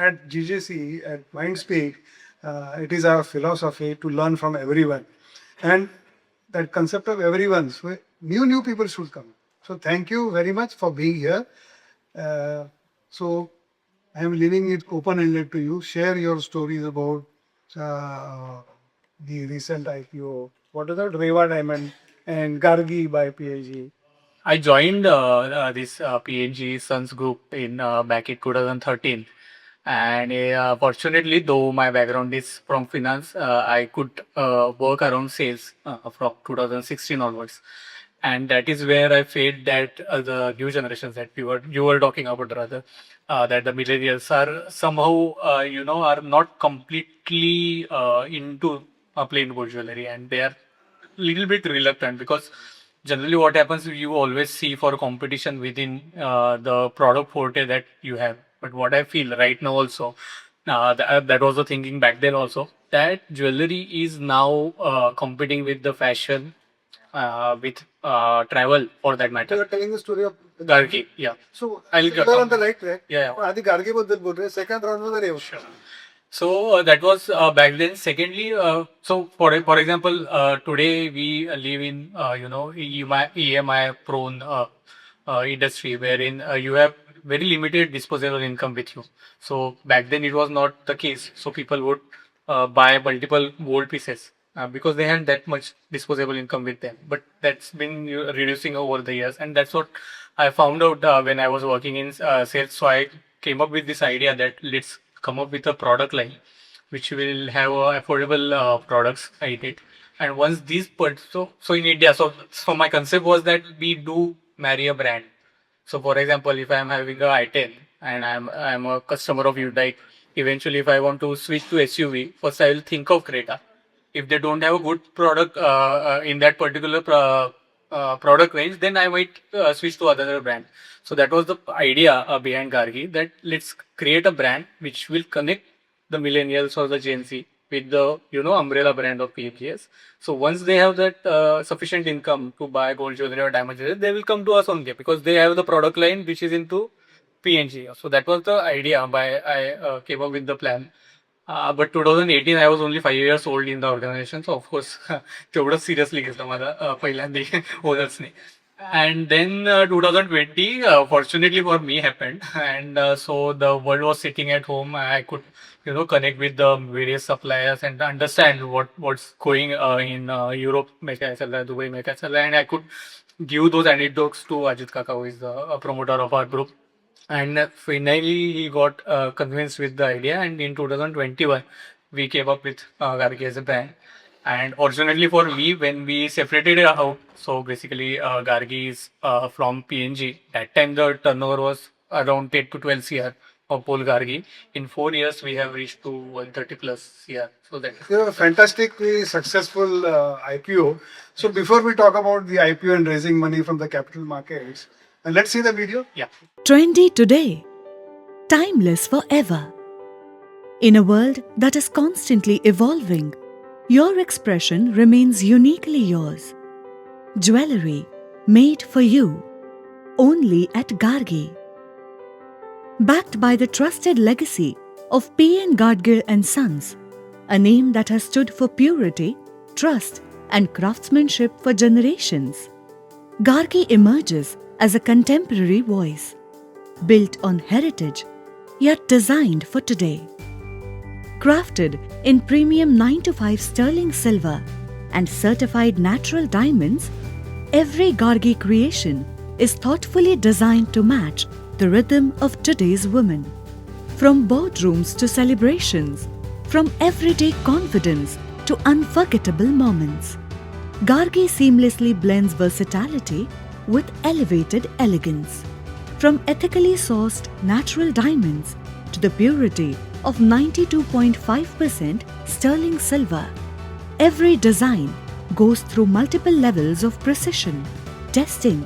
at GJC, at Mindspeak, it is our philosophy to learn from everyone. And that concept of everyone, so new people should come. So thank you very much for being here. So I am leaving it open-ended to you. Share your stories about the recent IPO. What is that? Reva Diamond and Gargi by PNG. I joined this PNG Sons group in back in 2013, and fortunately, though my background is from finance, I could work around sales from 2016 onwards, and that is where I felt that the new generations that you were talking about, rather, that the millennials are somehow are not completely into plain gold jewelry, and they are little bit reluctant because generally what happens you always see for competition within the product forte that you have. But what I feel right now also, that was the thinking back then also, that jewelry is now competing with the fashion, with travel for that So matter. you're telling the story of Gargi, yeah. So I'll you are on the right track. Yeah, yeah. आधी गार्गे बद्दल बोल रहे second round मध्ये रेव So that was back then. Secondly, so for example, today we live in EMI prone industry wherein you have very limited disposable income with you. So back then it was not the case. So people would buy multiple gold pieces because they had that much disposable income with them. But that's been reducing over the years, and that's what I found out when I was working in sales. So I came up with this idea that let's come up with a product line which will have affordable products in it. And once these so in India, so my concept was that we do marry a brand. So for example, if I am having a i10 and I'm a customer of Hyundai, eventually if I want to switch to SUV, first I will think of Creta. If they don't have a good product in that particular product range, then I might switch to other brand. So that was the idea behind Gargi, that let's create a brand which will connect the millennials or the Gen Z with the umbrella brand of PNGS. So once they have that sufficient income to buy gold jewelry or diamond jewelry, they will come to us only because they have the product line which is into PNG. So that was the idea by I came up with the plan. But 2018 I was only 5 years old in the organization, so of course तेवढंच seriously घेतलं मला पहिल्यांदा owners ने. And then 2020 fortunately for me happened, and so the world was sitting at home. I could connect with the various suppliers and understand what's going in Europe में क्या चल रहा है, दुबई में क्या चल रहा है, and I could give those anecdotes to Ajit Kaka, who is the promoter of our group. And finally, he got convinced with the idea. And in 2021, we came up with Gargi as a brand. And fortunately for me, when we separated it out, so basically Gargi is from PNG. That time the turnover was around 10 to 12 CR of Pol Gargi. In 4 years, we have reached to 130 plus CR. So that a fantastically successful IPO. So before we talk about the IPO and raising money from the capital markets, let's see the video. Yeah. Trendy today, timeless forever. In a world that is constantly evolving, your expression remains uniquely yours. Jewellery made for you, only at Gargi. Backed by the trusted legacy of P N Gadgil Sons, a name that has stood for purity, trust and craftsmanship for generations, Gargi emerges as a contemporary voice, built on heritage, yet designed for today. Crafted in premium 9-to-5 sterling silver and certified natural diamonds, every Gargi creation is thoughtfully designed to match the rhythm of today's women. From boardrooms to celebrations, from everyday confidence to unforgettable moments, Gargi seamlessly blends versatility with elevated elegance. From ethically sourced natural diamonds to the purity of 92.5% sterling silver, every design goes through multiple levels of precision, testing,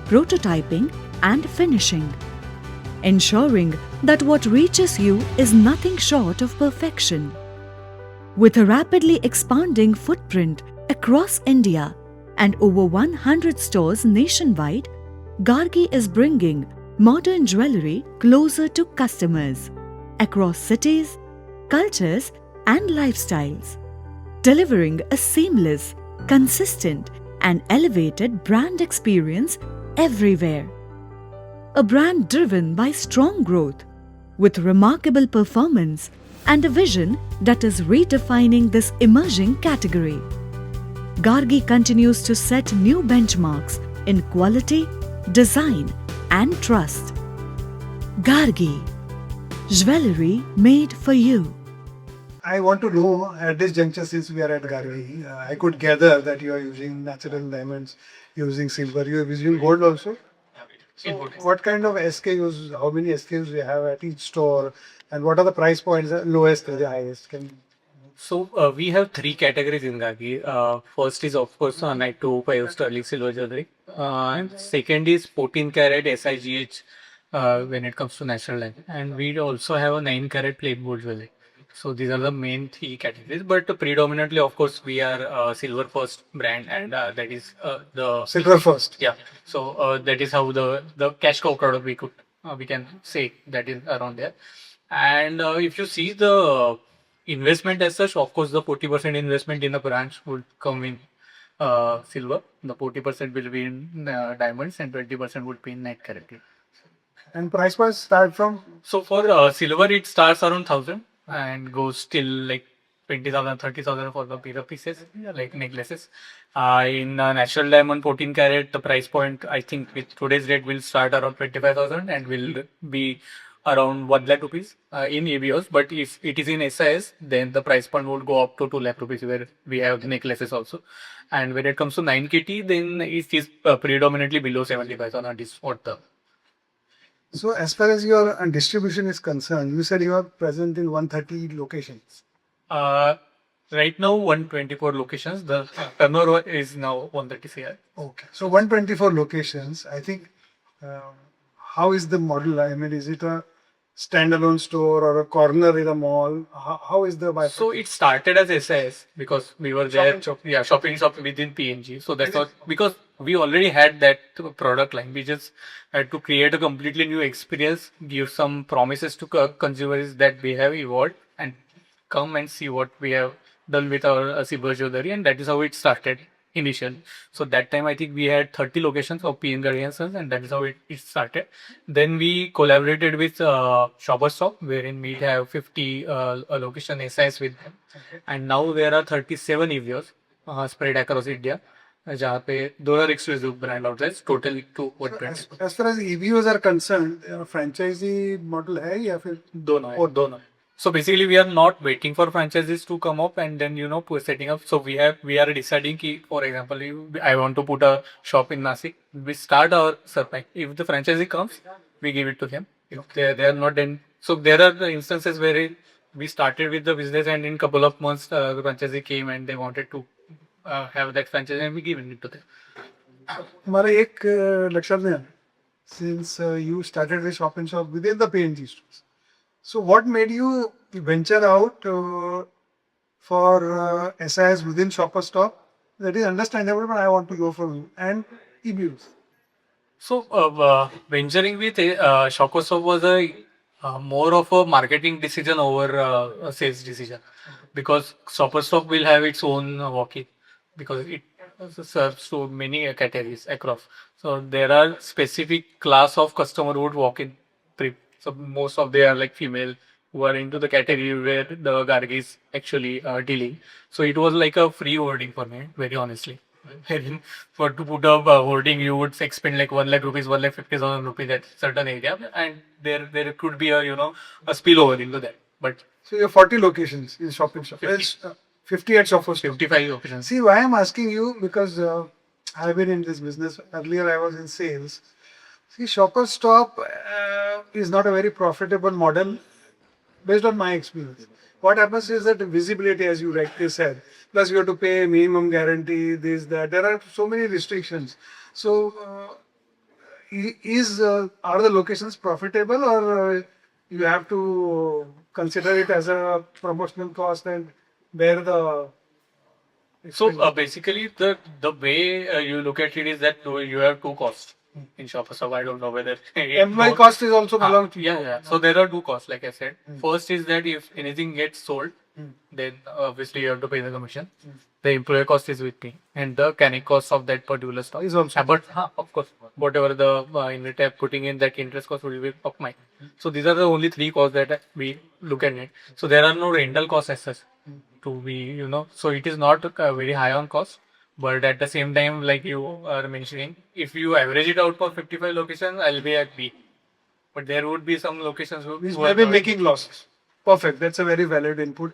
prototyping and finishing, ensuring that what reaches you is nothing short of perfection. With a rapidly expanding footprint across India and over 100 stores nationwide, Gargi is bringing modern jewellery closer to customers. across cities, cultures, and lifestyles, delivering a seamless, consistent, and elevated brand experience everywhere. A brand driven by strong growth, with remarkable performance and a vision that is redefining this emerging category. Gargi continues to set new benchmarks in quality, design, and trust. Gargi, jewellery made for you. I want to know at this juncture, since we are at Gargi, I could gather that you are using natural diamonds, using silver, you are using gold also. So what kind of SKUs, how many SKUs you have at each store, and what are the price points, the lowest and the highest? So we have three categories in Gargi. First is of course 925 sterling silver jewelry. And second is 14 karat SIGH when it comes to natural diamond. And we also have a 9 karat plain gold jewelry. So these are the main three categories. But predominantly, of course, we are silver first brand, and that is the Silver first. yeah. So that is how the cash cow product we can say that is around there. And if you see the investment as such, of course, the 40% investment in the branch would come in silver. The 40% will be in diamonds, and 20% would be in net carat. And price points start from? So for silver, it starts around 1,000 and goes till like 20,000, 30,000 for the bigger pieces, like necklaces. In natural diamond 14 karat, the price point, I think with today's rate, will start around 25,000 and will be around 1 lakh rupees in EBOs. But if it is in SIS, then the price point would go up to 2 lakh rupees, where we have the necklaces also. And when it comes to 9KT, then it is predominantly below 75,000. That is what the. So as far as your distribution is concerned, you said you are present in 130 locations. Right now, 124 locations. The turnover is now 130 CR. Okay. So 124 locations, I think, how is the model? I mean, is it a standalone store or a corner in a mall? How is the bifurcation? So it started as SIS because we were there, shopping shop within PNG. So that's what, because we already had that product line. We just had to create a completely new experience, give some promises to consumers that we have evolved, and come and see what we have done with our silver jewelry, and that is how it started initially. So that time I think we had 30 locations of P N Gadgil Sons, and that is how it started. Then we collaborated with Shoppers Stop, wherein we have 50 location SIs with them, and now there are 37 EVOs spread across India. जहाँ पे 2 exclusive brand outlets, total to what brands? As far as EBOs are concerned, franchisee model है या फिर दोनों. So basically, we are not waiting for franchises to come up and then setting up. So we are deciding ki, for example, I want to put a shop in Nasik. We start our survey. If the franchisee comes, we give it to them. If they are not, then so there are the instances where we started with the business and in couple of months the franchisee came and they wanted to have that franchise and we given it to them. हमारा एक लक्षण है, since you started with shop and shop within the PNG stores. So what made you venture out for SIS within Shopper Stop? That is understandable, but I want to go from you and EBOs. So venturing with Shopper Stop was a more of a marketing decision over a sales decision, because Shopper Stop will have its own walk-in, because it serves to many categories across. So there are specific class of customer who would walk in. So most of they are like female who are into the category where the Gargi is actually dealing. So it was like a free hoarding for me, very honestly. For to put up hoarding, you would expend like 1 lakh rupees, 1,50,000 rupees at certain area, and there could be a a spillover into that. But so you have 40 locations in shop and shop. 50 at Shopper Stop. 55 locations. See why I'm asking you, because I've been in this business. Earlier I was in sales. See, Shopper Stop is not a very profitable model based on my experience. What happens is that visibility, as you rightly said, plus you have to pay minimum guarantee, this, that. There are so many restrictions. So, are the locations profitable, or you have to consider it as a promotional cost and bear the... So basically, the way you look at it is that you have two costs. in shop. So I don't know whether Employee cost is also belong to you. yeah. So there are two costs, like I said. First is that if anything gets sold, then obviously you have to pay the commission. The employee cost is with me, and the carrying cost of that particular stock Is also. But of course, whatever the inventory I'm putting in, that interest cost will be of mine. So these are the only three costs that we look at it. So there are no rental costs as such to be, So it is not very high on cost. But at the same time, like you are mentioning, if you average it out for 55 locations, I'll be at B. But there would be some locations Which who may are be not- making losses. Perfect. That's a very valid input.